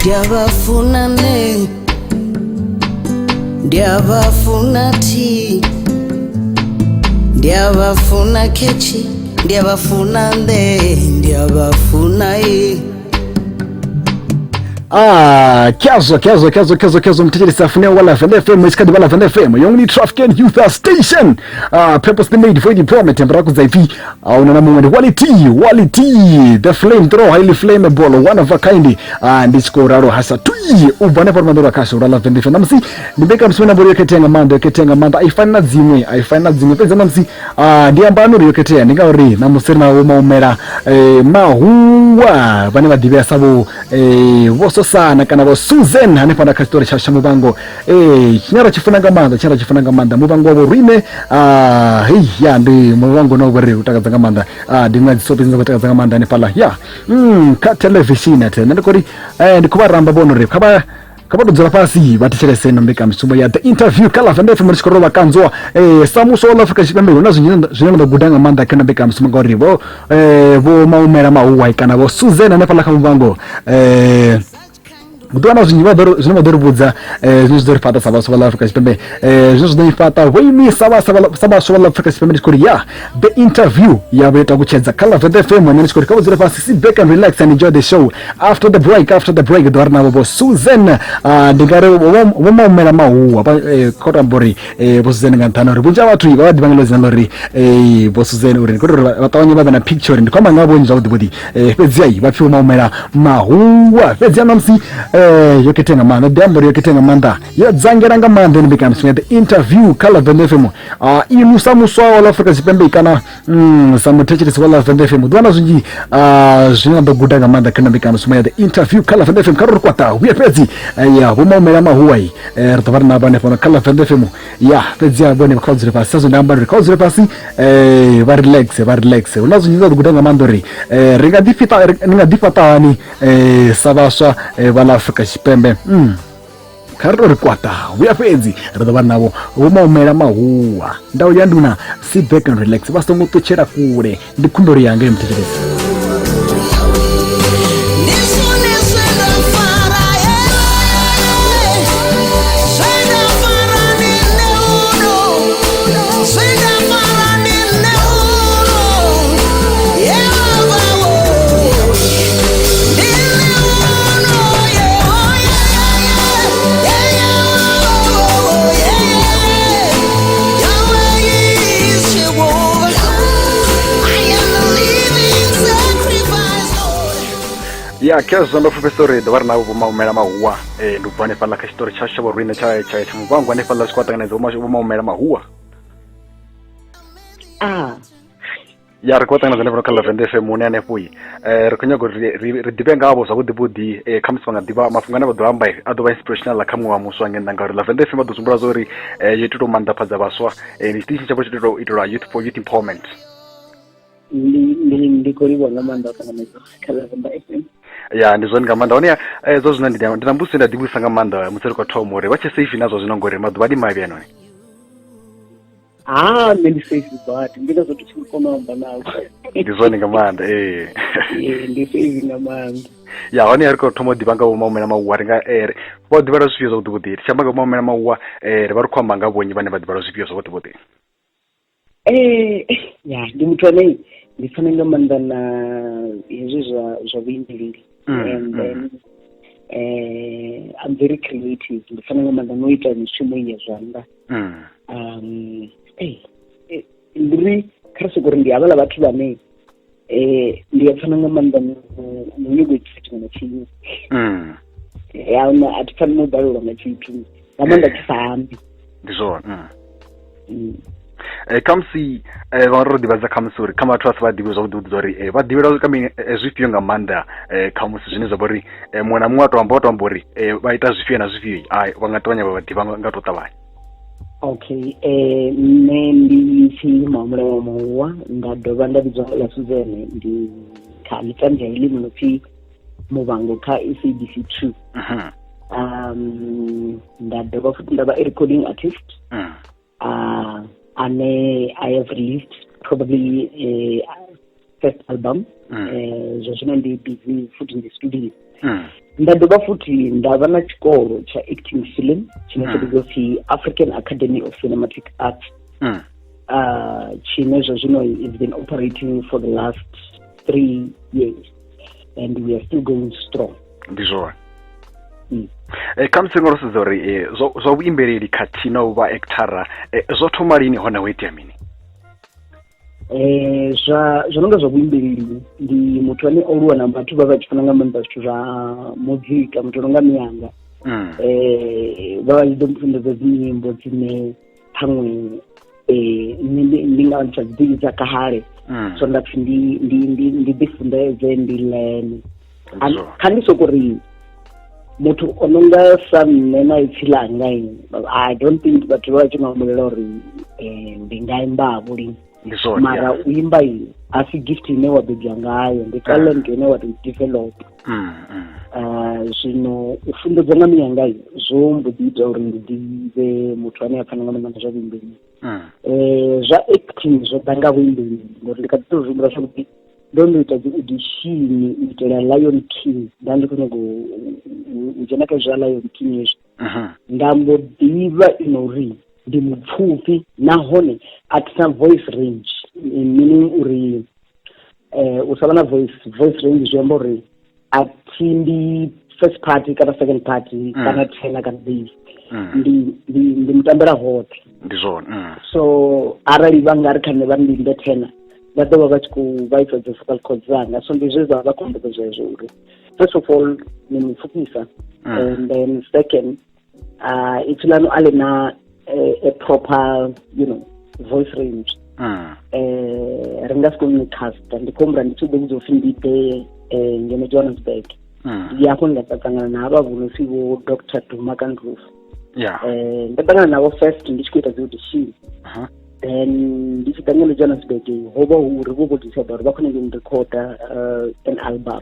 Ndiabafuna ne, ndiabafuna ti, ndiabafuna kechi, ndiabafuna nde, ndiabafuna i. Kezo mtijiri safune wala Venda FM iskadi wala Venda FM you only traffic and youth station purposely made for deployment mbaraku zaifi unana mwende quality the flame throw highly flammable one of a kind and it's koraro hasa tui ubane por mandora kasho wala Venda FM namsi nibeka msuna bori ketenga manda ifana zimwe pesa namsi ndiambano ri ketenga ningauri namusena Maumela Mahuwa bane badibya sabo Vho Susan kana Vho Susan hanepanda kastori cha Muvhango chinyara chifunanga manda Muvhango wabo rime ya ndi Muvhango no bari utakazanga manda ndinga zisopenza kutakazanga manda nepala ya ka television ate ndikori ndikubaramba bonore kaba dodzera pasi vatichere seno mbeka misumo ya the interview kala Venda FM risikoroba kanzwa samuso all Africa chipembe unazo zvinenda gudanga manda kana mbeka misumo ngori Vho Maumela Mahuwa kana Vho Susan nepala ka Muvhango Mudwana zvinova dorubudza zvinozori fata sava sovala Africa chipembe zvinozori fata weimi sava sovala Africa chipembe ndikori ya the interview yaveta kuchedza kala Venda FM ndikori kavozera pasi sit back and relax and enjoy the show after the break dwarna Vho Susan ndingare Vho Maumela Mahuwa kotambori Vho Susan ngantana uri bunja watu vavadivangelo zinalori Vho Susan uri ndikori vatawanya vava na picture ndikwama ngavonyi zvavudibudi pedziai vapfiwa Maumela Mahuwa pedzia namsi yoketenga manda diambori yoketenga manda yadzangeranga manda ndibeka mswe the interview kala Venda FM inusa muswa wala Africa chipembe kana samutechisi wala Venda FM dwana zunji zvinando gudanga manda kana mbeka mswe the interview kala Venda FM karor kwata uye pezi ya Vho Maumela Mahuwa rtovarna bane fona kala Venda FM ya pezi ya bone khawzire pasi sazo ndamba khawzire pasi va relax unazunji ndo gudanga mandori ringa difata ni savaswa wala Africa chipembe karori kwata uyapedzi radava navo Vho Maumela Mahuwa ndau yanduna sit back and relax vasongotochera kure ndikumbori yange mteterezi ya kezo ndo professor dwarna Vho Maumela Mahuwa ndubane pala ka story cha shabo rwina cha Muvhango ane pala skwata na Vho Maumela Mahuwa ya rekota na zane kala Venda FM mune ane pui rekonya go ridibenga abo sakudibudi khamsanga diba mafungana badwamba adoba inspirational la kamwa muswange ndangari la Venda FM badusumbura zori yetuto manda padza baswa ni station chabo chitoro itoro youth for youth empowerment ndikori bona manda kana kala Venda FM ya ndizoni ngamanda onia zozina ndinambusi ndadibusa ngamanda mutseri kwa tomore vache safe nazo zinongore madubadi mavyano mimi safe but ndika zothi sikoma mbanawo ndizoni ngamanda ndi safe ngamanda ya onia riko tomo dibanga Vho Maumela Mahuwa ringa vo dibara zvifizo kutibudi chamaga Vho Maumela Mahuwa vari kwamba ngavonyi vane vadibara zvifizo kutibudi ya ndi muthu ane ndifananga manda na hezwo zwa vuyimbileli and then I'm very creative ndifananga manda noita mishumo ya zwanda ndiri kharasogori ndi avala vhathu vhane ndiyafananga manda munyugo tshithu na tshini ya atifana nobalula na tshithu namanda tshifambi ndizona khamusi vha ro ḓivhadza khamusi uri kha vhathu vha ḓivhe zwavhuḓi uri vha ḓivhela kha zwifhio nga maanḓa khamusi zwine zwa vha uri muṅwe na muṅwe a to amba uri vha ita zwifhio na zwifhio vha nga ṱavhanya vha ḓivha nga to ṱavhanya. Okay, nṋe ndi pfhi Maumela Mahuwa, nda dovha nda vhidzwa nga Susan, ndi kha mitambo ya elimu no pfhi Muvhango kha SABC 2. Nda dovha futhi nda vha a recording artist ane I have released probably first album. Zwino ndi busy futhi ndi studio. Nda dovha futhi nda vha na tshikolo tsha acting film tshine tsha vhidzwa pfhi African Academy of Cinematic Arts. Tshine zwino it's been operating for the last 3 years and we are still going strong. Ndi zwone. Khamusi ngo sedza uri zwa vhuimbeleli khathihi na u vha actora zwo thoma lini hone ho itea mini? Zwo nonga zwa vhuimbeleli ndi muthu ane o aluwa na vhathu vha tshi funa nga maanḓa zwithu zwa muzika, muthu no nga miyanga. Vha vha ḓo mfunḓedza dzinyimbo dzine ṱhaṅwe ndi nga ntsha dzi dza kale, so nda pfhi ndi ḓifunḓedze ndi lene. Kha ndi soko ri muthu o nonga sa nṋe na ipfhi langa I don't think vhathu vha tshi nga humbulela uri ndi nga imbavho lini, mara u imba a si gift ine wa bebwa ngayo, ndi talent ine wa develop. Zwino u funḓedza nga miyanga zwo mbo ḓi ita uri ndi ḓivhe muthu ane a pfana nga maanḓa zwa vhuimbeleli. Zwa acting zwo ḓa nga vhuimbeleli ngori ndi kha ḓi tou zwihumbula zwavhuḓi ndo ndo ita dzi audition u itela Lion King, nda ndi khou nyaga u dzhena kha zwa Lion King hezwi. Nda mbo ḓivha uri ndi mupfufhi nahone a thina voice range, meaning uri u sa vha na voice range zwi amba uri a thi ndi first party kana second party kana tenor kana bass, ndi mutambela hoṱhe. Ndi zwone. So arali vha nga ri kha nṋe vha ndi ndi tenor vha ḓo vha vha tshi khou vhaisa dzi vocal cords dzanga, so ndi zwe zwa vha khombedza zwezwo uri first of all ni mupfufhisa, and then second itshilano a le na a proper voice range. Ri nga si kone u casta, ndi khou humbula ndi tshi ḓo vhudza upfhi ndi ḓe ngeno Johannesburg, ndi hafho nda ṱangana na havha vho no pfhi vho Dr. Duma Kandruf. Nda ṱangana navho first ndi tshi khou ita dzi audition, then ndi tshi ḓa ngeno Johannesburg ho vha hu uri vho vho decide uri vha khou nyanga u recorder an album.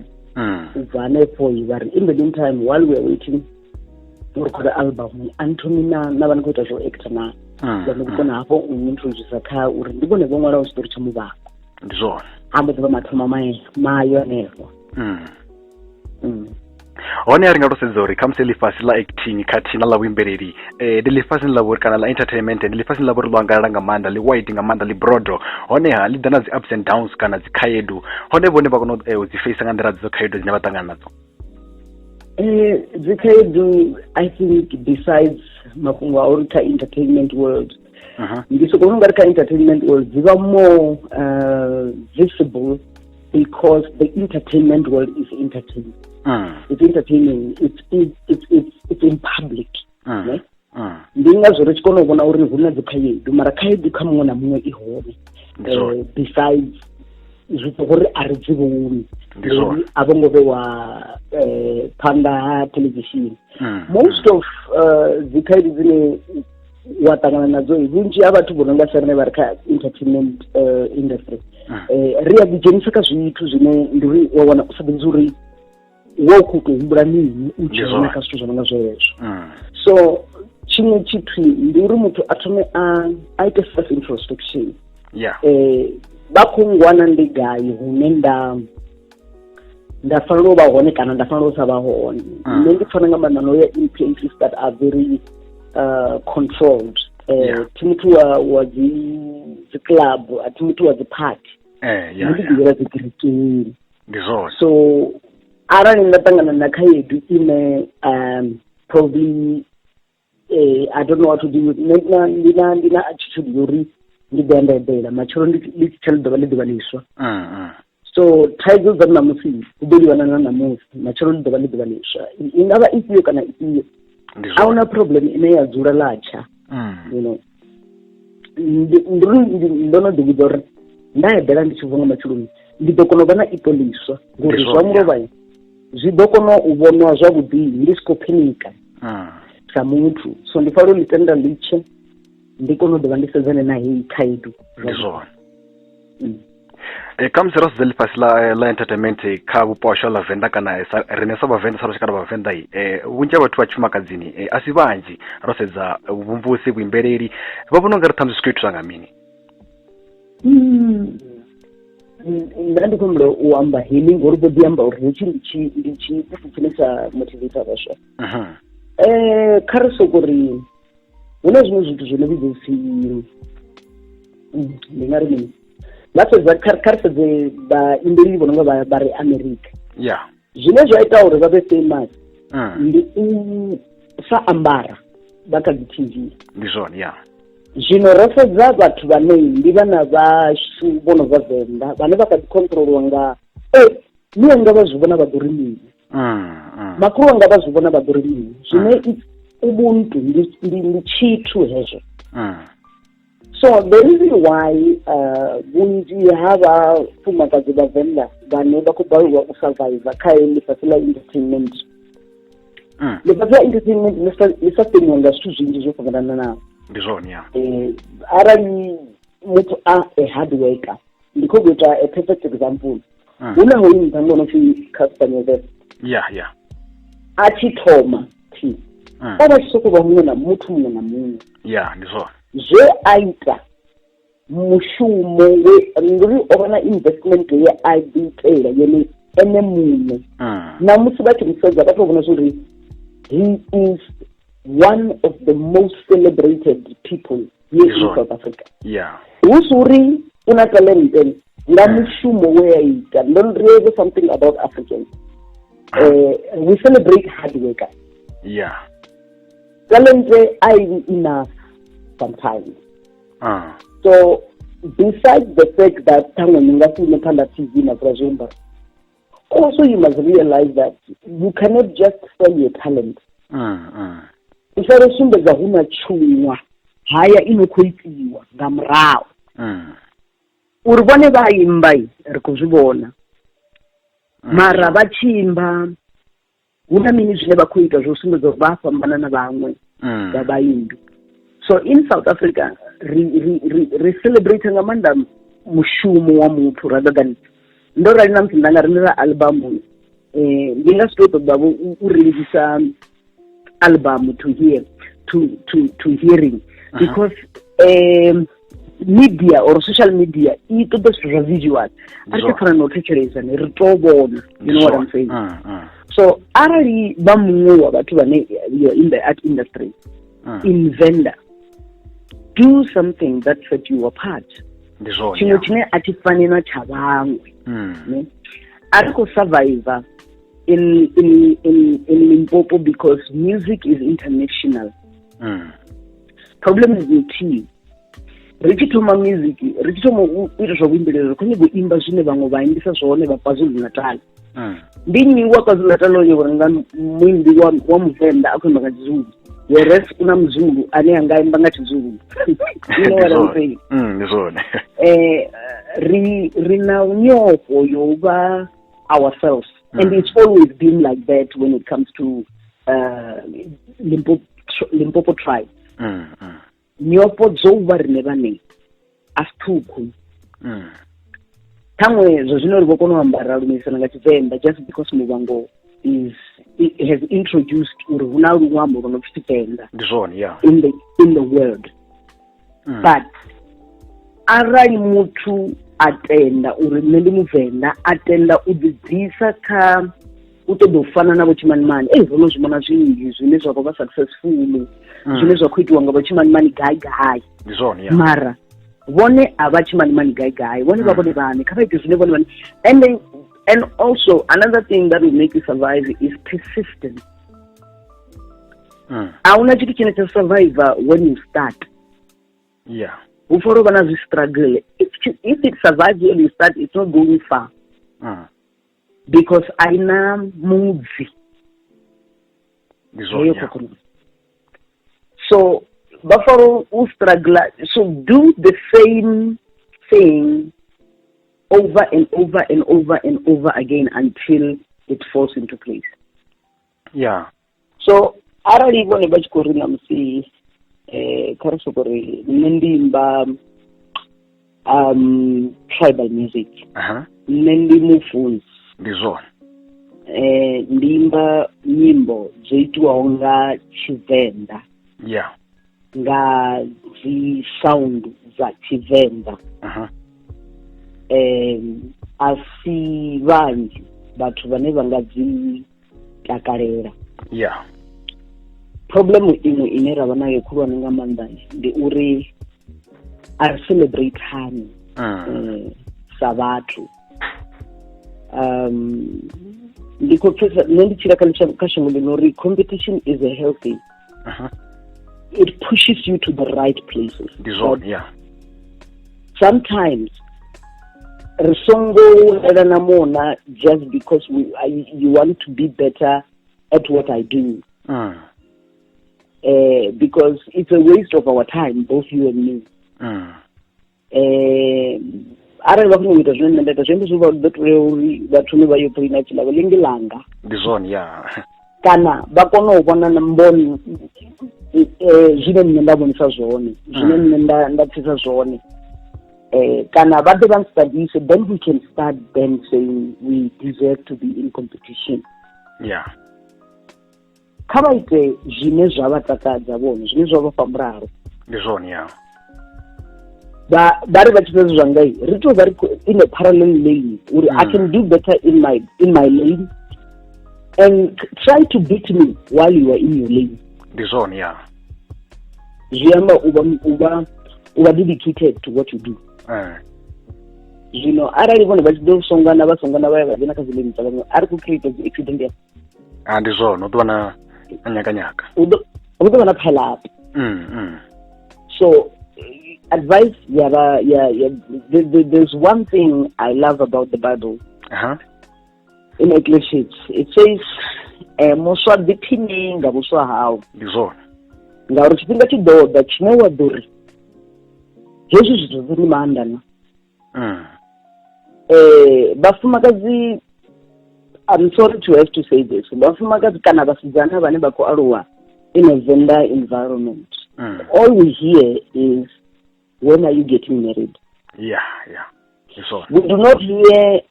U bva hanefho vha ri in the meantime while we are waiting to record the album Anthony na vha ni khou ita zwo actor na vha ni kona hafho u introduce kha uri ndi vhone vho ṅwalaho tshiṱori tsha Muvhango. Ndi zwone. Ambo ḓivha mathoma mayo hanefho. Hone a ri nga to sedza uri khamusi ḽifhasi ḽa acting khathihi na ḽa vhuimbeleli ndi ḽifhasini ḽa vhori kana ḽa entertainment ndi ḽifhasini ḽa vhori ḽo angalala nga maanḓa, ḽi wide nga maanḓa, ḽi brodo, honeha ḽi ḓa na dzi ups and downs kana dzi khaedu, hone vhone vha kona u dzi face nga nḓila dzo khaedu dzine vha ṱangana nadzo. Dzi khaedu I think besides mafhungo a uri kha entertainment world, ndi soko vhona ungari kha entertainment world dzi vha more visible because the entertainment world is entertaining. It's entertaining, it's in public. Ndi ngazwo ri tshi kona u vhona uri hu na dzi khaedu, mara khaedu kha muṅwe na muṅwe i hone. Besides zwi ḓo uri a ri dzi vhoni a vho ngo vhewa phanḓa ha television. Most of dzi khaedu dzine wa ṱangana nadzo vhunzhi ha vhathu vho no nga sarine vha ri kha entertainment industry ri a ḓidzhenisa kha zwithu zwine ndi uri wa wana u sa ḓivhi uri wo khou tou humbula mini u dzhena kha zwithu zwo no nga zwezwo. So tshiṅwe tshithu ndi uri muthu a thome a ite self introspection. Vha khou ngwana ndi gai hune nda fanela u vha hone kana nda fanela u sa vha hone. Nṋe ndi fana nga maanḓa no ya in places that are very controlled. Thi muthu wa dzi club, a thi muthu wa dzi party, ndi ḓivhela dzi kerekeni. So arali nda ṱangana na khaedu ine probably I don't know what to do with, ndi na attitude yori ndi ḓo nda eḓela matshelo ndi tshi tshela ḓuvha ḽi ḓuvha ḽiswa. So thaidzo dza ṋamusi hu ḓo livhana na ṋamusi, matshelo ḽi ḓuvha ḽi ḓuvha ḽiswa, i nga vha ifhio kana ifhio. A huna problem ine ya dzula latsha, ndo no ḓi vhudza uri nda eḓela ndi tshi vuwa nga matsheloni ndi ḓo kona u vha na ipo ḽiswa ngori zwa mulovha zwi ḓo kona u vhonwa zwavhuḓi ndi si khou phenika sa muthu, so ndi fanela u ḽi tenda litshe ndi kone u dovha ndi sedzane na heyi khaedu. Ndi zwone. Kha musi ro sedza ḽifhasi ḽa entertainment kha vhupo hashu ḽa Venda kana rine sa vhavenḓa sa lushaka lwa vhavenḓa vhunzhi ha vhathu vha tshifumakadzini a si vhanzhi ro sedza vhumvumvusi vhuimbeleli vha vhona ungari ṱhamusi zwi khou itiswa nga mini? Nda ndi khou humbula u amba healing ngori vho ḓi amba uri hetshi ndi tshithu tshine tsha motivata vhaswa. Kha ri soko ri hu na zwiṅwe zwithu zwo no vhidza upfhi ndi nga ri mini vha sedza kha ri sedze vhaimbeleli vho no nga vha re America zwine zwa ita uri vha vhe famous ndi u sa ambara vha kha dzi TV. Ndi zwone zwino ro sedza vhathu vhane ndi vhana vhashu vho no bva Venda vhane vha kha ḓi controlwa nga ni anga vha zwi vhona vha ḓo ri mini makhulu anga vha zwi vhona vha ḓo ri mini zwine ubuntu ndi tshithu hezwo. So the reason why vhunzhi ha vhafumakadzi vha Venda vhane vha khou balelwa u survive kha ḽifhasi ḽa entertainment ḽifhasi ḽa entertainment ḽi sa femiwa nga zwithu zwinzhi zwo fhambananaho. Ndi zwone arali muthu a hard worker ndi khou ita a perfect example hu na hoyu mutambo no pfi Castaneda a tshi thoma o vha tshi sokou vha muṅwe na muthu muṅwe na muṅwe ndi zwone zwe a ita mushumo ngori o vha na investment ye a ḓi itela yene ene muṅwe na musi vha tshi musedza vha tou vhona zwa uri he is one of the most celebrated people here in South Africa. Hu si uri una talente nga mushumo we a ita. Don't realize something about Africans. We celebrate hard work. Talente ain't enough sometimes. So besides the fact that Tango Ningasi Panda TV na Prajumba, also you must realize that you cannot just sell your talent. Usare sumbedza huna tshunwa haya inokhoitiwa nga murahu uri vhone vha imba ri khou zwi vhona mara vha tshi imba hu na mini zwine vha khou ita zwo sumbedza uri vha fhambana na vhaṅwe vha vhaimbi. So in South Africa ri celebrate nga maanḓa mushumo wa muthu rather than ndo rali na musi nda nga renela albamu ndi nga si tou ṱoḓa u releasa album to hearing because media or social media I ṱoḓa zwithu zwa visual a ri khou fana na u thetshelesa ri tou vhona, you know what I'm saying. So arali vha muṅwe wa vhathu vhane in the art industry in Venda, do something that set you apart. Tshiṅwe tshine a thi fani na tsha vhaṅwe a ri khou survivor in Limpopo because music is international. Problem is the team. Ri tshi thoma music, ri tshi thoma u ita zwa vhuimbeleli khou nyaga u imba zwine vhaṅwe vha imbisa zwone vha KwaZulu Natal. Ndi nnyi wa KwaZulu Natal oyo uri nga muimbi wa Muvenda a khou imba nga Tshizulu. The rest kuna Mzulu ane anga imba nga Tshizulu. You know what I'm saying? Ndi zwone. Ri na nyofho yo vha ourselves. And it's always been like that when it comes to Limpopo tribe. Nyofho dzo vha rine vhane a siṱhukhu ṱhaṅwe zwo zwino ri vho kona u ambara lumisana nga Tshivenḓa just because Muvhango has introduced uri hu na luambo lwo no pfi Tshivenḓa in the world. But arali muthu a tenda uri nṋe ndi Muvenda a tenda u ḓibvisa kha u ṱoḓa u fana na vho Tshimanimani ro no zwi vhona zwinzhi zwine zwa khou vha successful zwine zwa khou itiwa nga vho Tshimanimani gai mara vhone a vha Tshimanimani gai vhone vha vhone vhane kha vha ite zwine vhone vhane. And also another thing that will make you survive is persistence. Ahuna tshithu tshine tsha survive when you start. U fora u vha na zwi struggle. If it survives when you start, it's not going far. Because aina mudzi. So Buffalo who struggle, so do the same thing over and over and over and over again until it falls into place. Yeah. So arali vhone vha tshi khou ri na musi kha ri soko ri nṋe ndi imba tribal music, nṋe ndi mufunzi, ndi zwone, ndi imba nyimbo dzo itiwaho nga Tshivenda, yeah, nga dzi sound dza Tshivenda. A si vhanzhi vhathu vhane vha nga dzi takalela. Yeah. Problem iṅwe ine ra vha nayo khulwane nga maanḓa ndi uri a ri celebrate hani sa vhathu. Ndi khou pfesa nṋe ndi tshila kha shango ḽino uri competition is a healthy. It pushes you to the right places. Yeah. Sometimes re songo elana mona just because you want to be better at what I do. Because it's a waste of our time, both you and me. Arali vha khou ita zwine nṋe nda ita zwine zwo vha ḓo tea uri vhathuni vha yo phoina tshila vhalingi langa ndi zwone, yeah, kana vha kone u vhona na mboni zwine nṋe nda vhonisa zwone, zwine nṋe nda pfisa zwone, kana vha ḓe vha nstudise, then we can start then saying we deserve to be in competition. Yeah. Kha vha ite zwine zwa vha takadza vhone, zwine zwa vha fha mulalo. Ndi zwone, yeah. Vha ri vha tshi fhedza zwa ngai ri tou vha ri in a parallel lane uri I can do better in my lane and try to beat me while you are in your lane. Ndi zwone, yeah. Zwi amba u vha dedicated to what you do. Zwino arali vhone vha tshi ḓo songana vha vha ya dzena kha dzi lane dza vhaṅwe a ri khou create dzi accident ya. Ndi zwone, u ḓo vha na nyakanyaka, u ḓo vha na pile up. So advice, there's one thing I love about the Bible. In Ecclesiastes, it says, "Muswa dipini nga vhuswa hau." Ndi zwone. Ngauri tshifhinga tshi ḓo ḓa tshine wa ḓo ri hezwi zwithu zwi ri maanḓa na. Vhafumakadzi, I'm sorry to have to say this, vhafumakadzi kana vhasidzana vhane vha khou aluwa in a Venda environment, all we hear is, when are you getting married? Yeah. So we do not hear,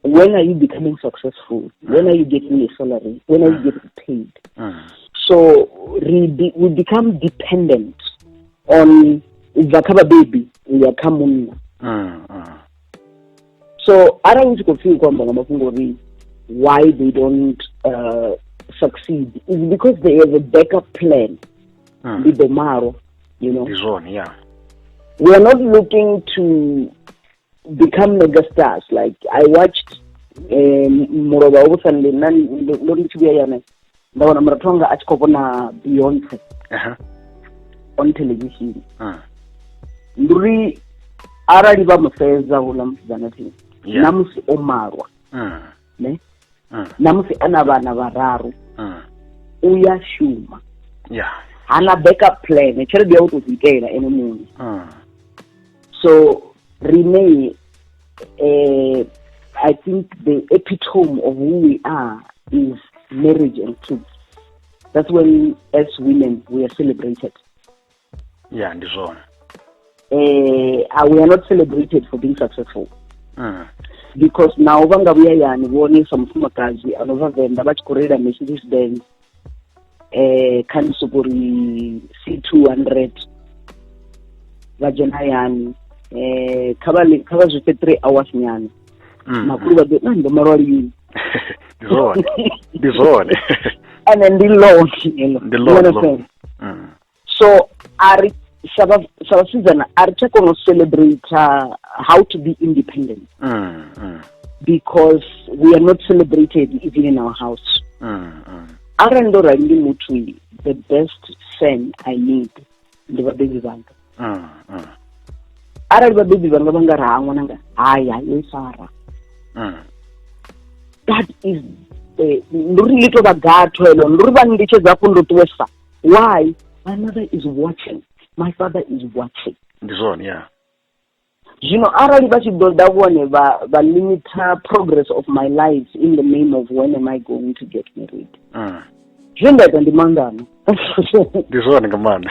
when are you becoming successful? When are you getting a salary? When are you getting paid? So we become dependent on the baby, we are coming. So I don't know why they don't succeed. It's because they have a backup plan with the Maro, you know. Yeah. We are not looking to become megastars. Like I watched Moroba Sunday, Beyonce on television. Nduri arali ba mufeza hula mfuzanati namusi omarwa ne namusi ana bana bararu uya shuma hana backup plan tshelede ya u tikela ene munhu. So Renee, I think the epitome of who we are is marriage and kids. That's when, as women, we are celebrated. Yeah, and so on. We are not celebrated for being successful. Because now, we are warning some Fumakazi, another Venda, but Korea, Mercedes Benz, Kanisopuri C200, Vajanayani, Kavaz 3 hours nyana. Makuba de ndo marwali. This one. And then the long. So our Susan are going to celebrate how to be independent. Because we are not celebrated even in our house. Arandora Mutui, the best son I need, the baby bank. Araba baby banga rangonanga. Sarah. That is the little gato, why? my mother is watching, my father is watching. This one, yeah. Arali vachidoda kuone valimita progress of my life in the name of when am I going to get married. Zvindaita ndimangano. This one, come on.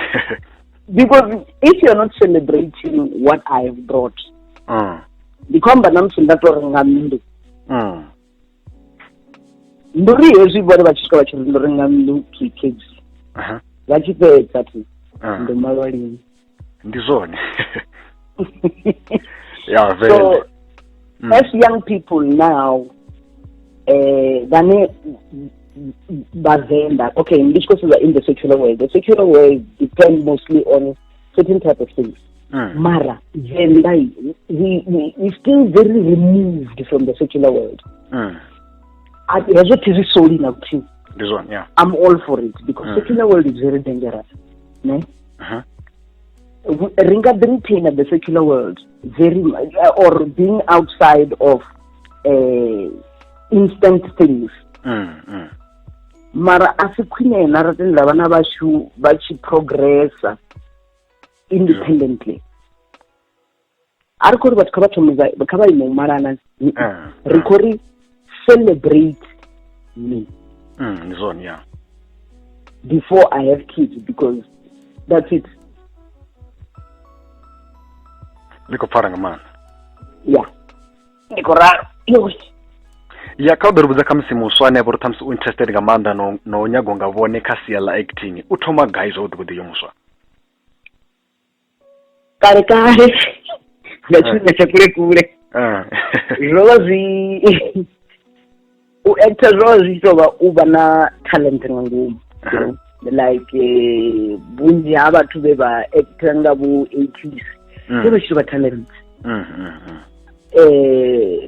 Because if you're not celebrating what I have brought, ndikomba namusindatora mundu. Nduri everybody vachisvika vachirindorenga mundu kids. Vachipedza tu ndomalwalini. Ndizone. Yeah, very. So, as young people now, Venda, okay, in this case we are in the secular world. The secular world depends mostly on certain type of things. Mara, Venda, we still very removed from the secular world. This one, yeah. I'm all for it because secular world is very dangerous. No? Ringadrinking at the secular world, very much, or being outside of instant things. Mara asikwine naratenda vana vashu vachi progressa independently. Arikori vatikavatomeza vakavainomarana rikori celebrate me. Zone, yeah. Before I have kids, because that's it. Liko paranga man. Yeah. Liko raro. Ya kauberubuza kamsimu uswane aboro tamsu interested ngamanda no nyago ngabone kasi ya la acting. Utoma guys odugude yomuswa. Kare. Ngachuna chakure kure. Rosie. Actor Rosie toba uba na talent ngumu. Like bunji abantu beba actor ngabu 80s. They should have talent.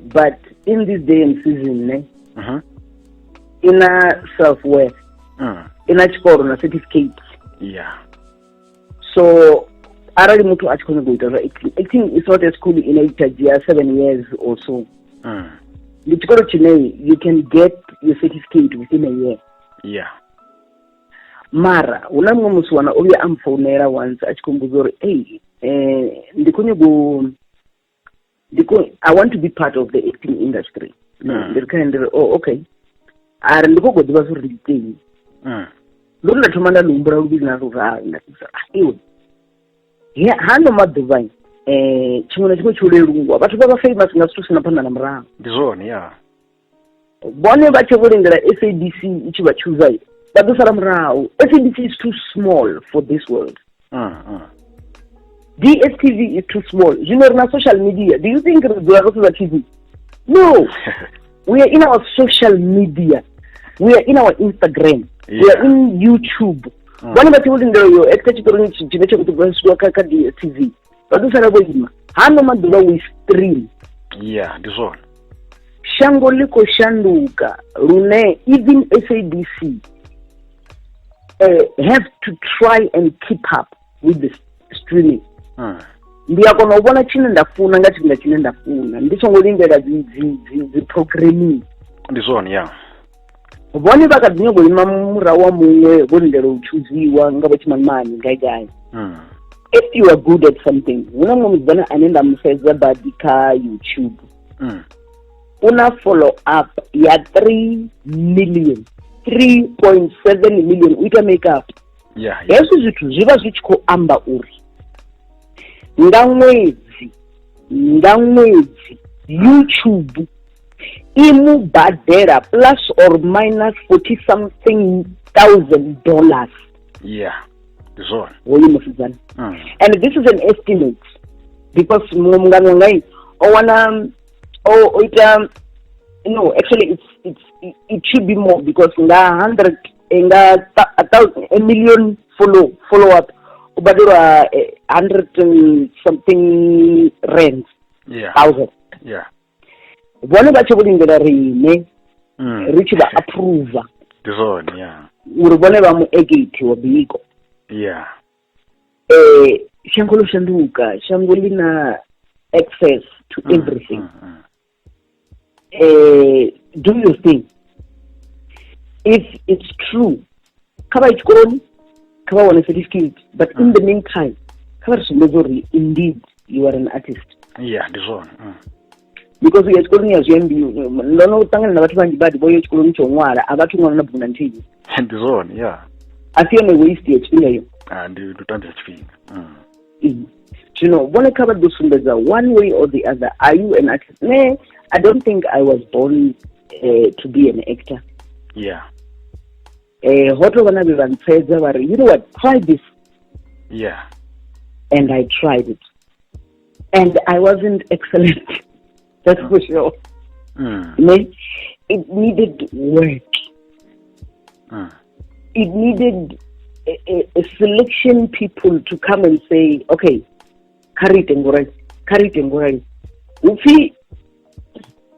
But in this day and season, inner self-worth, inner chikoro certificate. Yeah. So, already mutu achikona go ita acting is not a school in 7 years or so. The chikoro chinei, you can get your certificate within a year. Yeah. Mara, unamwe muswana obi amfonera once achikumbuzori, hey, I want to be part of the acting industry. Oh, okay. I go to the thing. Look at Tomanda Lumbra business of yeah, Hano Maduvine. Chimona Chulu, but about famous Nastusan upon Namra. The zone, yeah. Bonnie Bachavuring the SADC, Ichiba Chuzai. But the Saramrao, SADC is too small for this world. DSTV is too small. You know, on social media, do you think we are also the TV? No. We are in our social media. We are in our Instagram. Yeah. We are in YouTube. One of the people in the DSTV. But this is how we stream. Yeah, this one. Shangoliko Shanduka, Rune, even SADC have to try and keep up with the streaming. Ndiyakona ubona chine ndafuna ngati ndachine ndafuna ndisongolindela zi programming ndizona yeah ubone bakadinyogo imamura wa mumwe bonindelo uchuziwa ngabo chimamani ngaigai if you are good at something unamwe muzana anenda mfeza badika YouTube una follow up ya 3.7 million uita make up yeah yesu zitu ziva zichiko amba uri nga mwezi YouTube imubadera plus or minus $40,000. Yeah, this one. And this is an estimate because actually it should be more because a million follow up. Ubadura 100 something rent. Yeah. 1,000. Yeah. One bache bulingera rine. Rich ba approver. This one, yeah. Urubone ba mu egate wabiko. Yeah. Shangolo shanduka, shangolina access to everything. Do you think if it's true? Kaba ichikoni kha vha wane certificate, but in the meantime kha vha ri sumbedze uri indeed you are an artist. Yeah, ndi zwone. Because uya tshikoloni ya zwiambi ndo no ṱangana na vhathu vhanzhi badi vho yo tshikoloni tsho ṅwala a vhathu ṅwana na bugu na nthihi. Ndi zwone, yeah. A si yone waste ya tshifhinga iyo. Ndi tambisa tshifhinga. Zwino vhone kha vha ḓo sumbedza one way or the other, are you an artist? Ne, I don't think I was born to be an actor. Yeah. Ho tou vha na vhe vha ntsedza vha ri, you know what, try this. Yeah. And I tried it. And I wasn't excellent. That's for sure. It needed work. It needed a selection people to come and say, okay, carry it and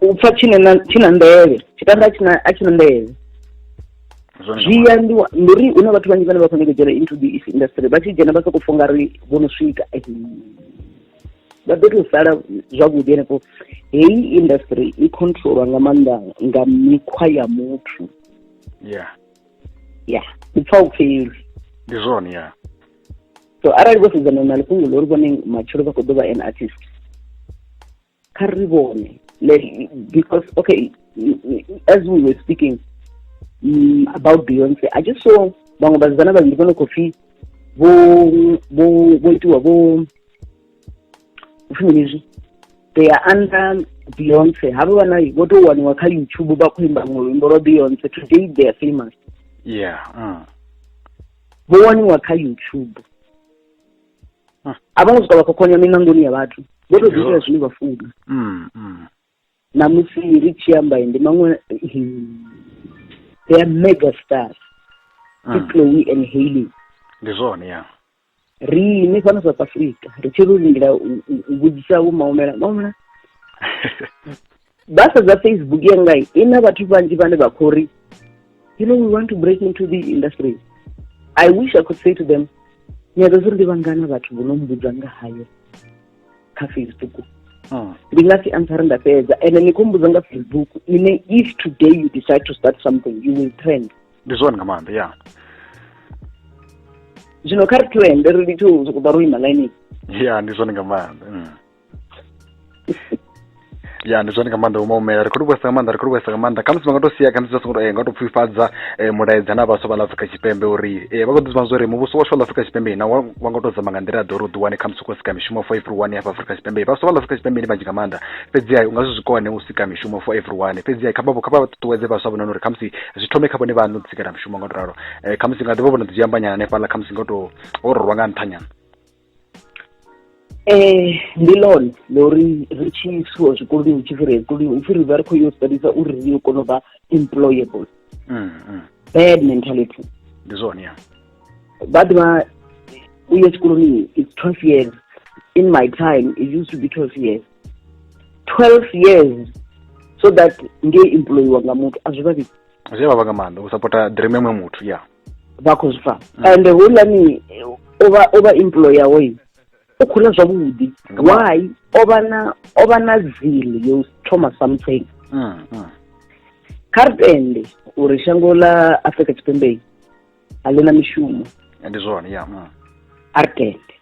upfa china ndeve chitanda achina ndeve zviyandiwa ndiri una vhathu vanji vane vha khou dzhena into the industry vha tshi dzhena vha soko funga ri vhono swika vha ḓo tou sala zwavhuḓi henefho. Heyi industry i controlwa nga maanḓa nga mikhwa ya muthu. I pfa u pfheli. Ndi zwone, yeah. So arali vho sedzana na ḽifhungo ḽo ri vhone matshelo vha khou ḓo vha an artist, kha ri vhone because okay, as we were speaking about Beyonce, I just saw vhaṅwe vhasidzana vhavhili vho no khou pfi vho itiwa vho fumini they are under Beyonce. Havha vhana vho tou waniwa kha YouTube vha khou imba luimbo lwa Beyonce. Today they are famous. Vho waniwa kha YouTube. A vha ngo swika vha khou khonya minangoni ya vhathu, vho tou ḓisela zwine vha funa. Namusi ri tshi amba ndi maṅwe they are mega stars. Chloe and Hailey. Ndi zwone, yeah. Ri fana South Africa ri tshi ri lindela u vhudzisa vho Maumela basa dza Facebook yanga ina vhathu vhanzhi vhane vha khou ri, you know, we want to break into the industry. I wish I could say to them, nyaga zuri ndi vhangana vhathu vho no mbudza nga hayo kha Facebook. Ndi nga si answer nda fhedza ene ni khou mbudza nga Facebook ine if today you decide to start something you will trend. Ndi zwone nga maanḓa, yeah. Zwino kha ri trend ri ndi thu sokuḓa ro ima line. Ndi zwone nga maanḓa. Ndi zwone nga maanḓa Maumela ri khou vhuisa nga maanḓa khamusi vha nga tou sia khamusi vha songo nga tou pfufhadza mulaedza na vhaswa vha ḽa Afrika Tshipembe uri vha khou ḓivha zwa uri muvhuso washu wa Afrika Tshipembe na wa nga tou zama nga nḓila ya ḓo uri u ḓiwane khamusi khou sika mishumo for everyone hafha Afrika Tshipembe. Vhaswa vha ḽa Afrika Tshipembe ndi vhanzhi nga maanḓa, fhedziha u nga zwi kone u sika mishumo for everyone. Fhedziha kha vha ṱuṱuwedze vhaswa vhone uri khamusi zwi thome kha vhone vhaṋe u ḓisikela mishumo nga tou ralo. Khamusi nga ḓivha vhona ḓi amba nyana hanefhaḽa khamusi nga tou rwa nga nṱha nyana. Ndi ḽone ḽori ri tshi isiwa zwikoloni hu tshi pfi ri zwikoloni hu pfi ri vha ri khou yo studisa uri ri yo kona u vha employable. Bad mentality. Ndi zwone, yeah. Vha ḓivha u ya tshikoloni it's 12 years. In my time it used to be 12 years. 12 years so that nge employiwa nga muthu a zwi vhavhi. Zwi vhavha nga maanḓa u sapota dream ya muthu, yeah. Vha khou zwi pfa. And houḽani o vha employer way o khula zwavhuḓi. Why? O vha na zeal yo thoma something. Kha ri tende uri shango ḽa Afrika Tshipembe a ḽi na mishumo. Ndi zwone, yeah. A ri tende.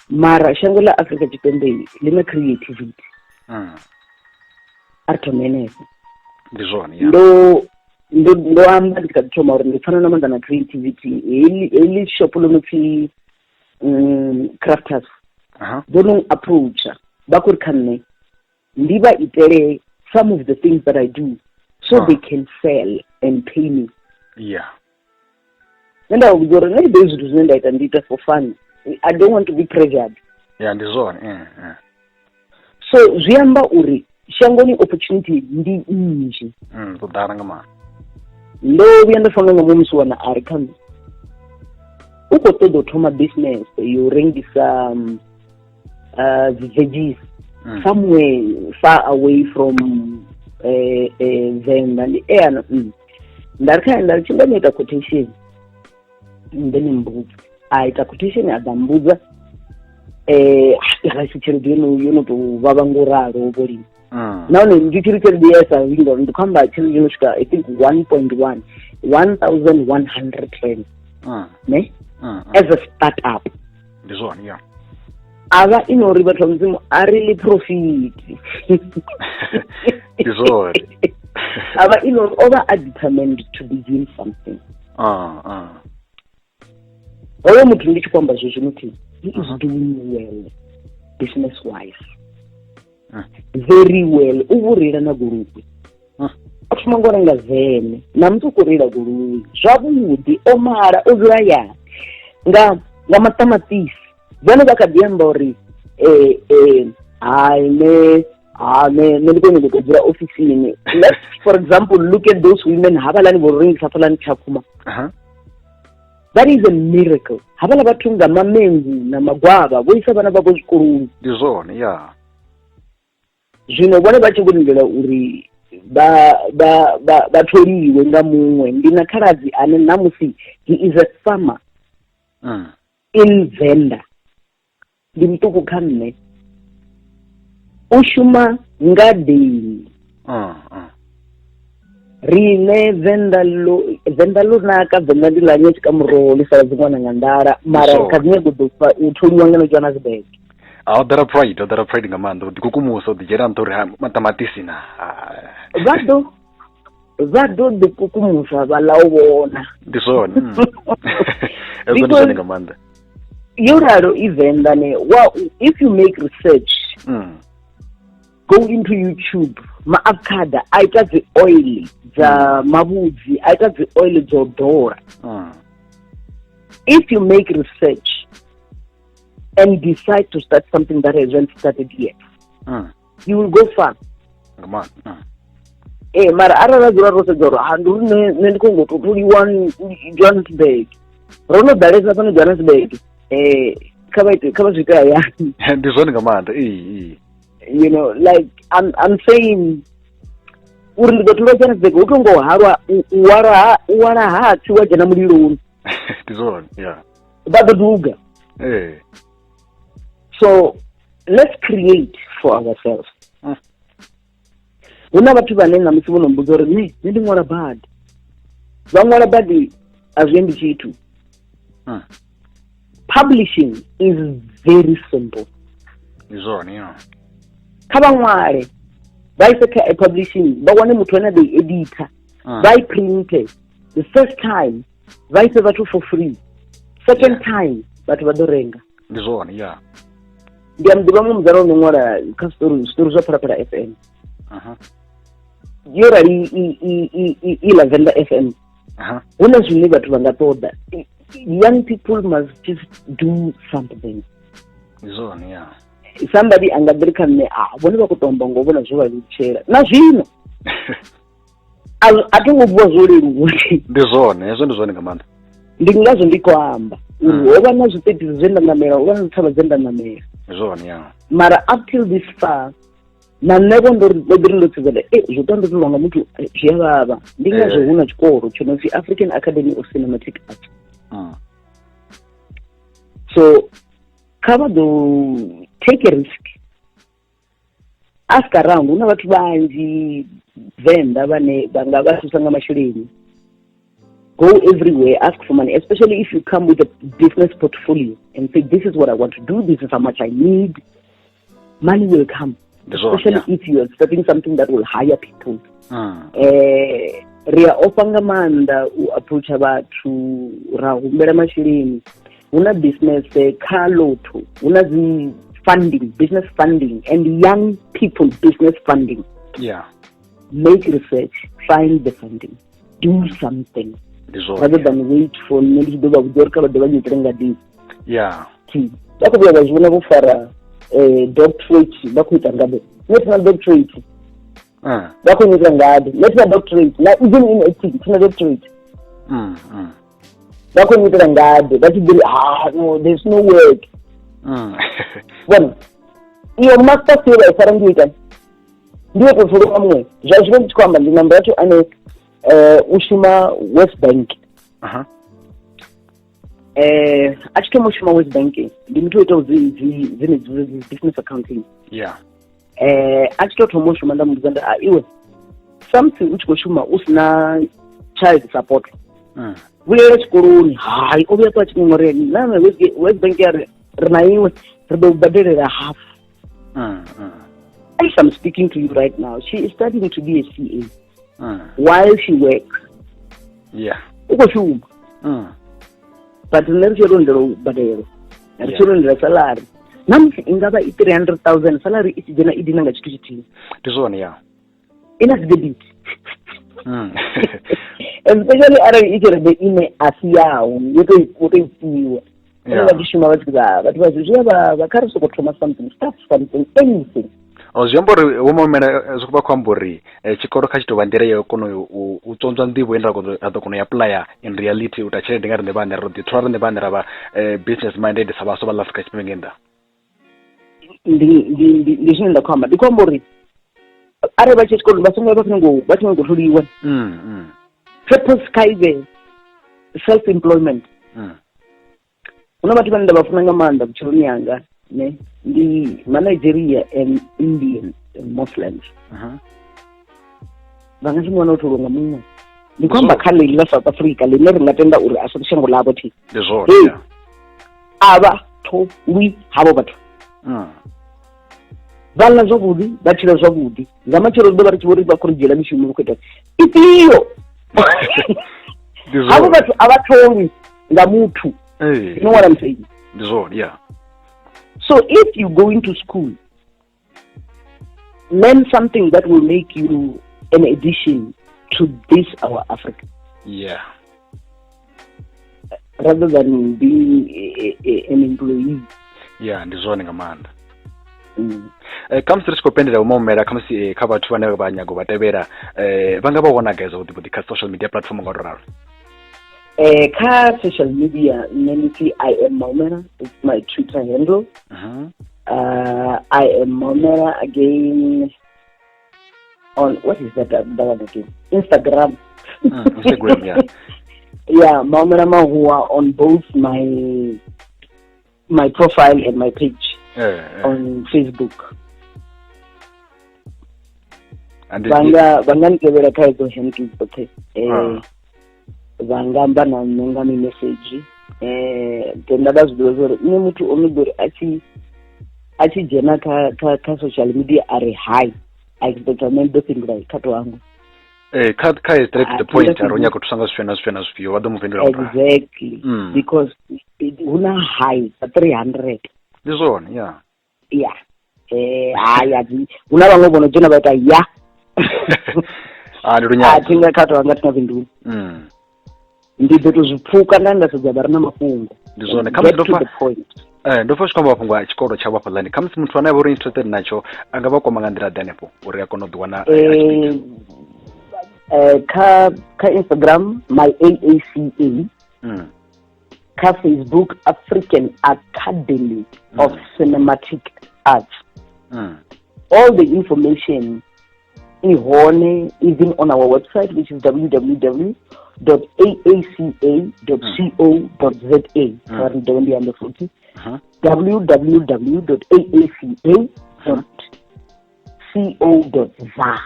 Mara shango ḽa Afrika Tshipembe ḽi na creativity. A ri thome henefho. Ndi zwone, yeah. Ndo amba ndi kha ḓi thoma uri ndi pfana na maanḓa na creativity. Heḽi shop ḽo no pfi crafters vho no approacha vha khou ri kha nṋe ndi vha itele some of the things that I do so they can sell and pay me. Nṋe nda vhudza uri nṋe ndi ḓo zwithu zwine nda ita ndi ita for fun. I don't want to be pressured. Ndi zwone. So zwi amba uri shangoni opportunity ndi nnzhi. Ḓo ḓala nga maanḓa. Ndo vhuya nda fanga nga musi wana a ri kha nṋe u khou ṱoḓa u thoma business yo rengisa veggies somewhere far away from Venda ndi nda ri kha nda ri tshi nga ita quotation nde ni mbudza a ita quotation a ḓa mbudza ra si tshelede yo no tou vhavha ngo ralo vho lini nahone ndi tshiri tshelede ya sa vinga ndi khou amba tshelede yo no swika I think 1.1 1100 rand. ne as a startup ndi zwone ya ava inori vhathu va mudzimu a really profit ndi zwone ava inori ova a determined to begin something hoyo muthu ndi tshi khou amba zwezwo muthi he is doing well business wise very well u vho reila na goloi a thoma ngo renga vene na muthu u khou reila goloi zwavhuḓi o mala o dzula yani nga maṱamaṱisi vhone vha kha ḓi amba uri hai nne ndi khou nyanga u dzula ofisini. Let's for example look at those women havhalani vho rengisa hafhaḽani Tshakhuma. That is a miracle. Havhala vhathu nga mamengu na magwavha vho isa vhana vhavho zwikoloni. Ndi zwone ya zwino vhone vha tshi vhonela uri vha tholiwe nga muṅwe. Ndi na khaladzi ane namusi he is a farmer in Venda. Ndi muṱuku kha nne u shuma ngadeni rine Venda lo naka Venda ndi ḽa nyetshi ka muroho ḽi sala dziṅwana nga nḓala mara kha dziṅwe ḓo u tholiwa ngeno Johannesburg. O ḓara pride nga maanḓa u ḓikukumusa u ḓidzhena nṱha uri maṱamaṱisi na vha ḓo ḓikukumusa vha ḽa u vhona ndi zwone ezwo ndi zwone nga maanḓa yo ralo iVenda ne if you make research go into YouTube maavocado a ita dzi oil dza mavhudzi a ita dzi oil dzo ḓora. If you make research and decide to start something that hasn't started yet you will go far. Mara arali dzula ro sedza uri handuri nṋe ndi khou ngo to tholiwa Johannesburg ro no ḓalesa fhano Johannesburg kha vha swike hayani ndi zwone nga maanḓa you know, like I'm saying uri ndi ḓo tholiwa Johannesburg hu tongo halwa u wala hatsi wa dzhena muliloni ndi zwone ya vha ḓo duga. So let's create for ourselves. Huna vhathu vhane na musi vhono mbudza uri nṋe ndi ṅwala badi vha ṅwala badi a zwi endi tshithu. Publishing is very simple. Ndi zwone ya kha vha ṅwale vha ise kha publishing vha wane muthu ane a ḓo i editor vha i printe the first time vha ise vhathu for free second time vhathu vha ḓo renga. Ndi zwone ya ndi a mḓivha muṅwe muzala ono ṅwala kha story zwa Phalaphala FM yo rali ila Venda FM hu na zwine vhathu vha nga ṱoḓa. Young people must just do something. Ndi zwone ya somebody anga ḓiri kha nṋe vhone vha khou tomba ngo vhona zwo vha lutshela na zwino a thongo vuwa zwo leluwa. Ndi zwone hezwo ndi zwone nga maanḓa ndi ngazwo ndi khou amba uri ho vha na zwiṱitisi zwe nda ṋamela ho vha na dzithavha dze nda ṋamela zwone ya mara up till this far na nṋe vho ndo ḓiri ndo sedzela zwo tandotolwa nga muthu zwi a vhavha ndi ngazwo hu na tshikoro tsho no pfi African Academy of Cinematic Arts. So kha vha ḓo take a risk, ask around. Huna vhathu vhanzhi Venda vhane vha nga vha thusa nga masheleni. Go everywhere, ask for money, especially if you come with a business portfolio and say, this is what I want to do, this is how much I need. Money will come, especially if you are starting something that will hire people. Ria ofanga manda u approach vhathu ra humbela masheleni. Una business car lotto, una the funding, business funding, and young people business funding. Yeah. Make research, find the funding, do something rather than wait for maybe the government. Yeah. That could be a reasonable for doctorate. That could be a national doctorate. That could be a national doctorate. Not even in it's not doctorate. That could be a that would be no, there's no work. One, your master theory is around ndio kufuru amwe judgment kwamba ndi namba yetu ane ushuma West Bank achike mushuma West Bank ndi mtu wetu zine business accounting achike to mushuma nda muzanda iwe something uchiko shuma usina child support vuyela tshikoloni hayi o vhuya ṱwa tshingoreni name West Bank ya ri na iwe ri ḓo badelela half. As I'm speaking to you right now, she is studying to be a CA while she works. Uko shuma but nne ri tshi londela u badela ri tshi londela salary namusi i ngavha i 300,000 salary i tshi dzhena i dina nga tshithu tshithihi ndi zwone ina dzi debit especially arali i tshelede ine a si yaho yo to isiwa vha tshi shuma vha tshi vhathu vha zwi vha kha ri soko thoma something start something anything. Zwi amba uri wo Maumela zwi khou amba uri tshikolo kha tshi tou vha nḓila yo kona u tsontswa nḓivho ine ra ḓo kona u apply in reality u ta tshelede nga riṋe vhaṋe ro ḓi thola riṋe vhaṋe ra vha business minded sa vhaswa vha Afrika Tshipembe ngenda. Ndi zwine nda khou amba ndi khou amba uri arali vha tshi tshikoloni vha songo vha khou ngo tholiwa purpose kaive self employment. Huna vhathu vhane nda vha funa nga maanḓa vhutshiloni yanga ne ndi Nigeria and Indian and Muslims. Vha nga si wana u tholiwa nga muṅwe ndi khou amba kha ḽeḽi ḽa South Africa ḽine ri nga tenda uri a si shango ḽavho thi ndi zwone a vha tholi havho vhathu vha ḽa zwavhuḓi vha tshila zwavhuḓi nga matshelo ri ḓo vha ri tshi vho ri vha khou ri dzhiela mishumo vha khou ita ifhio havho vhathu a vha tholi nga muthu. You know what I'm saying? Ndi zwone So if you go into school, learn something that will make you an addition to this our Africa. Rather than being an employee. Ndi zwone nga maanḓa. Khamusi ri tshi khou pendela Vho Maumela khamusi kha vhathu vhane vha nyago vha tevhela vha nga vha wana gai zwavhuḓi kha social media platform nga ralo? Kha social media I am Maumela, it's my Twitter handle. I am Maumela again on what is that one again? Instagram. Instagram, Maumela Mahuwa on both my profile and my page on Facebook. And Vanga nikevela kha izo handles okay. Vangamba na nonga mi message tenda da zwiḓivha zwo uri nṋe muthu o no ḓori a tshi dzhena kha social media are high I expect men do fhindula kha to wangu kha straight to the point ari unyaka thusa nga zwifhio na zwifhio na zwifhio vha ḓo mu fhindula exactly because huna high 300 ndi zwone haya huna vhaṅwe vhono dzhena vha ita ndi lunyaka tinga kha to wanga tina fhindula ndi ḓo to zwipfuka nda sedza vha re na mafhungo ndi zwone khamusi ndo fa tshikwamba mafhungo a tshikolo tsha vhafha ḽani khamusi muthu ane a vha uri interested natsho a nga vha kwama nga nḓila ḓe hanefho uri a kone u ḓi wana kha Instagram my AACA kha Facebook African Academy of Cinematic Arts. All the information ihone even on our website which is www.aaca.co.za. www.aaca.co.za.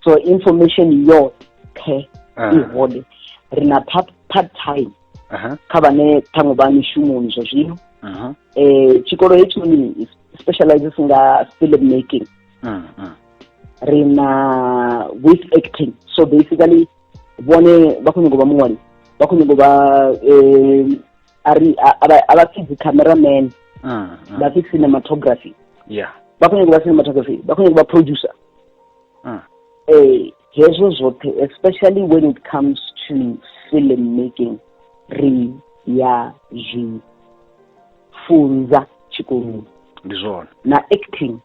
So information yo ke ihone rina part time kha vhane ṱhaṅwe vha mishumoni zwa zwino tshikolo hetshinoni specializes nga film making rina with acting so basically vhone vha khou nyaga vha muṅwali vha khou nyaga vha aba fix cameraman vha fix cinematography vha khou nyaga vha cinematography vha khou nyaga vha producer hezwo zwoṱhe especially when it comes to film making ri ya zwi funza tshikoloni ndi zwone na acting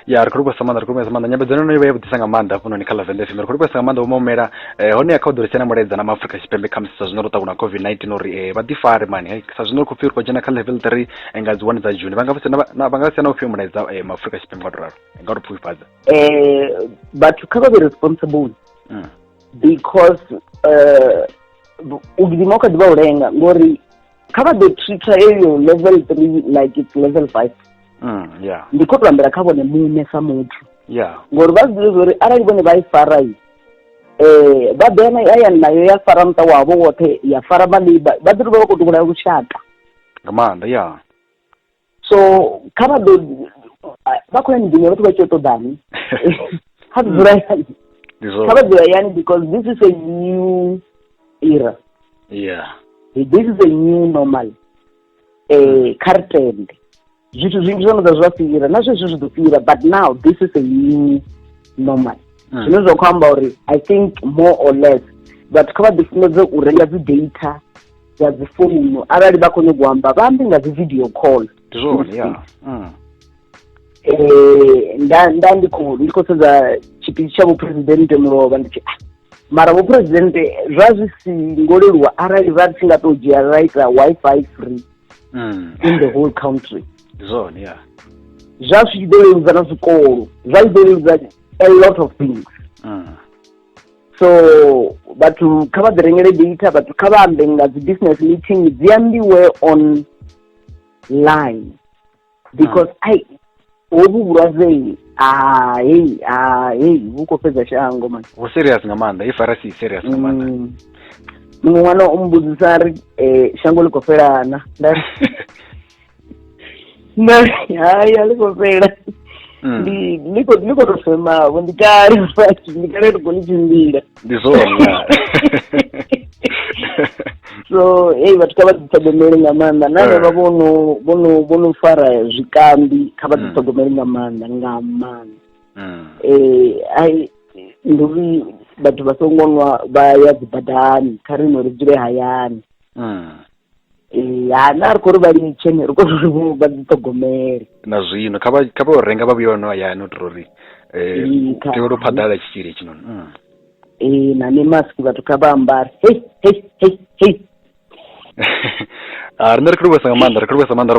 ri khou sa maanḓa nyambedzano no vha ya vhudisa nga maanḓa hafhanoni kha Venda FM ri khou sa nga maanḓa Vho Maumela hone ya kha u ḓo ri tsena mulaedza na Afrika Tshipembe kha musi sa zwino ro ṱangana COVID-19 uri vha ḓi fare mani sa zwino ri khou pfhi ri khou dzhena kha level 3 nga dzi 1 dza June vha nga sena u pfhi mulaedza Afrika Tshipembe nga ralo nga ri pfufhadza but kha vha be responsible because u gidima u kha ḓivha u lenga ngori kha vha ḓo treata eyo level 3 like it's level 5 ndi khou tou ambela kha vhone muṋe sa muthu ngori vha zwi uri arali vhone vha ifara vha bena aya nayo ya fara mta wavho woṱhe ya fara vhaliba vha ḓi vha khou ṱuṱula lushaka nga maanḓa so kha vha ḓo vha khou ya miḓini vhathu vha tshi ṱoḓani kha ḓi dzula yani kha vha dzula yani because this is a new era. This is a new normal. Kha ri tende zwithu zwinzhi zwo no ḓa zwa fhira na zwezwo zwi ḓo fhira but now this is a new normal. Zwine zwa khou amba uri I think more or less vhathu kha vha ḓi funedze u renga dzi data dza dzi founu arali vha khou nyanga u amba vha ambe nga dzi video call. Nda ndi khou sedza tshipiḓi tsha vhupresidente mulovha ndi tshi mara vhupresidente zwa zwi si ngo leluwa arali vha tshi nga tou dzhia right Wi-Fi free in the whole country. Zwa zwi ḓo leludza na zwikolo zwa ḓo leludza a lot of things. So vhathu kha vha ḓi rengele data vhathu kha vha ambe nga dzi business meeting dzi ambiwe online because hovhu vhulwadze vhu khou fhedza shango man vhu serious nga maanḓa i farasi serious nga maanḓa. Muṅwe ṅwana o mbudzisa ri shango ḽi khou felana hayi a ḽi khou fela ndi khou tou femavho ndi kale ri khou ḽi tshimbila ndi zwone. So vhathu kha vha ḓiṱhogomele nga maanḓa na vha vho fara zwikambi kha vha ḓiṱhogomele nga maanḓa ndi uri vhathu vha songo nwa vha ya dzi badani kha rino ri dzule hayani. Na ri khou ri vha litshe ri khou ri vha ḓiṱhogomele na zwino kha vha renga vha vhuya no hayani u tou uri tea uri u phaḓalala tshitzhili hetshinoni na mimaski vhathu kha vha ambare rine ri khou livhuwesa nga maanḓa ri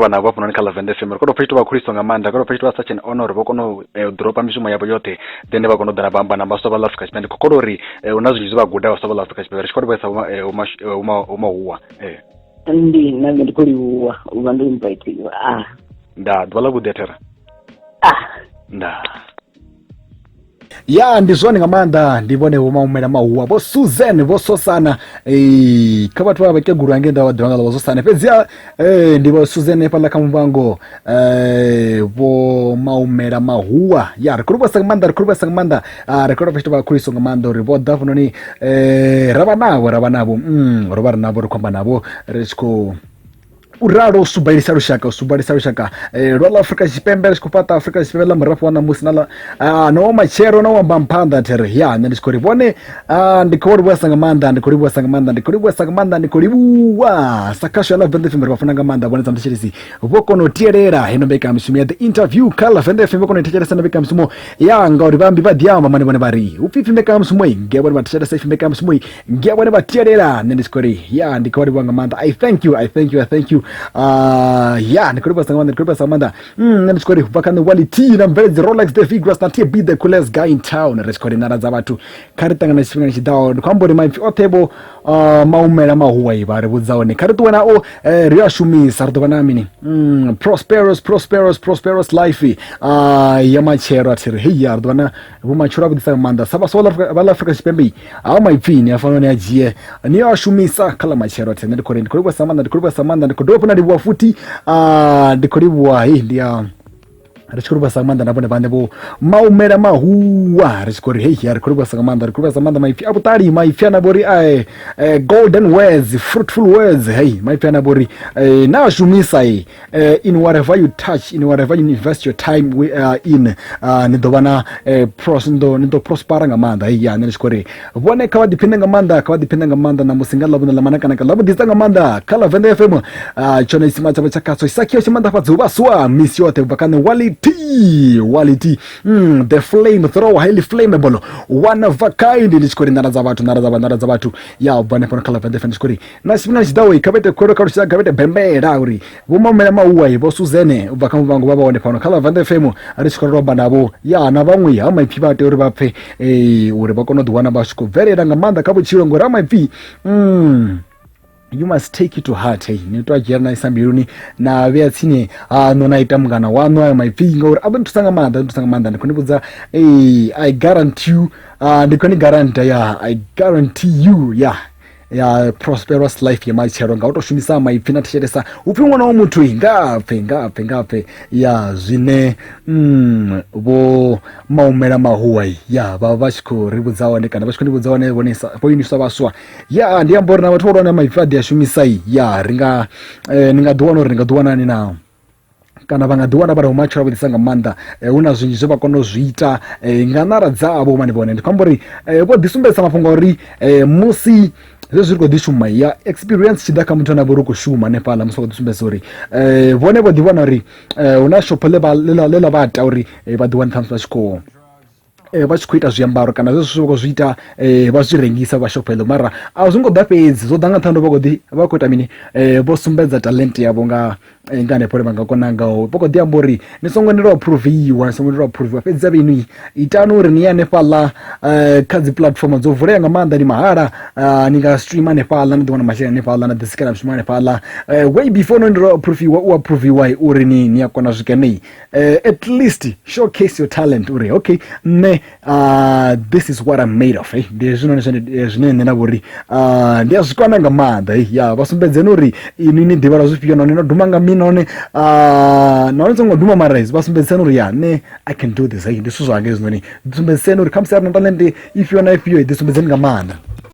vhana vha funoni kha Venda FM ri khou tou pfha tshithu vha khuliso nga maanḓa khou tou pfha tshithu vha such an honor uri vha kone u dropa mishumo yavho yoṱhe then vha kone u ḓa vha amba na vhaswa vha ḽa Afrika Tshipembe khou uri hu na zwinzhi zwa vha guda vhaswa vha ḽa Afrika Tshipembe ri tshi khou livhuwesa Mahuwa. Ndi na nṋe ndi khou livhuwa u vha ndo invitiwa nda ḓuvha ḽa vhuḓi thera nda ndi zwone nga maanḓa ndi vhone Vho Maumela Mahuwa Vho Susan Vho Susan kha vhathu vha vhakegulu hange nda vha ḓivha nga Vho Susan fhedziha ndi Vho Susan fhaḽa kha Muvhango Vho Maumela Mahuwa ri khou livhuwesa nga maanḓa ri khou tou pfha tshithu vha khuliso nga maanḓa uri vho ḓa funoni ro vha navho ro vha ri navho ri khou amba navho ri tshi khou uralo subalisa lushaka lwa ḽa Afrika Tshipembe ri tshi khou fhaṱa Afrika Tshipembe ḽa murafho wa ṋamusi na no matshelo no amba mphanḓa there nṋe ndi tshi khou ri vhone ndi khou livhuwesa nga maanḓa ndi khou livhuwa sa khasho ya Venda FM ri vha funa nga maanḓa vhone dza mthetshelesi vho kona u tielela heno mbekamishumo ya the interview kha Venda FM vho kona u thetshelesa na mbekamishumo ngauri vhambi vha ḓiamba mane vhone vha ri upfhi mbekamishumo nge vhone vha thetshelesa mbekamishumo nge vhone vha tielela nṋe ndi tshi khou ri ndi khou livhuwa nga maanḓa I thank you ndi khou livhuwesa nga maanḓa nṋe ndi tshi khou ri bva kha nṋe Wality na mveledzi Rolex the Figures na be the coolest guy in town ri tshi khou ri nara dza vhathu kha ri ṱangana tshifhingani tshiḓaho ndi khou amba uri maipfi oṱhe vho Maumela Mahuwa vha ri vhudza one kha ri ṱuwe nao ri a shumisa ri ḓo vha na mini prosperous life ya matshelo athi ri ri ḓo vha na vhumatshelo a vhudisa nga maanḓa sa vhaswa vha ḽa Afrika Tshipembe a maipfi ni a fanela ni a dzhie ni a shumisa kha ḽa matshelo athi nṋe ndi khou ri ndi khou livhuwesa maanḓa ndi khou dovha na livhuwa futhi ndi khou livhuwa ndi ya ri tshi khou livhuwesa nga maanḓa na vhone vhaṋe Vho Maumela Mahuwa ri tshi khou ri ri khou livhuwesa nga maanḓa maipfi a vhuṱali maipfi ana vhori golden words fruitful words maipfi ana vhori na a shumisa in whatever you touch in whatever you invest your time in ni ḓo vha na ni ḓo prospera nga maanḓa nṋe ndi tshi khou ri vhone kha vha ḓiphine nga maanḓa na musi nga ḽavhuṋe ḽa manakanaka ḽa vhuḓisa nga maanḓa kha Venda FM tshone isima tshavho tsha khaso isakhiwa tshimandafhadza vhaswa misi yoṱhe bva kha nṋe Wality the flame throw highly flammable one of a kind ndi tshi khou ri nara dza vhathu bvane fhano kha Venda FM ndi tshi khou ri na tshifhinga tshiḓaho kha vhete khoro kha lushaka kha vhete bembela uri Vho Maumela Mahuwa Vho Susan ubva kha Muvhango vha vhone fhano kha Venda FM ri tshi khou romba navho na vhaṅwe ha maipfi vha tea uri vha pfe uri vha kone u ḓiwana vha tshi khou bvelela nga maanḓa kha vhutshilo ngori ha maipfi you must take it to heart. Hey, nitwajira na isambiruni na vya tsine nona ita mungana wanu ayo maipinga uri aba ntusanga manda ndikunibudza I guarantee you ndikoni guarantee I guarantee you ya prosperous life ya maichero nga utoshumisa maipina tisheresa upi mwana wa muthu ngape ya zwine bo Maumela Mahuwa ya vavashiko ribudzaone kana vashiko ribudzaone bonesa poinisa vaswa ya ndiyambori na vatoro na maifadi ya shumisai ya ringa ninga duwana ni na kana vangadhiwana vari umachira vudisanga manda una zvinji zvevakona zviita nganara dzavo mani vone ndikwambori vodisumbesa mafungo uri musi zvezviri kodishuma ya experience chidaka muthu ana vori kushuma nepala musi vodisumbesa uri vone vodhiwana uri una shopo lela vata uri vadhiwana thamsi vachikowo vachikuita zviambaro kana zvezvo vokozviita vazvirengisa vashopo elo mara azvingodha pedzi zvodhanga thando vakuita mini vosumbedza talenti yavo nganepore vangakonangawo vokodhiambori nisongonera approviwa pedzi ave inui itano uri niya nepala kadzi platform dzovhura yanga manda ni mahara ningastreama nepala nadiwana mashina nepala nadisikana mshima nepala way before noindira uapproviwa uri niyakona zvikenei at least showcase your talent uri okay ne this is what I'm made of ndezvinone navori ndiyazvikwananga manda ya vasumbedzeni uri inini ndivara zvipika none nodhumanga minone naonetsongodhuma marais vasumbedzeni uri ne I can do this ndisvo zvange zvinoni ndisumbedzeni uri kamusiyari natalente ifiyo naifiyo ndisumbedzeni ngamanda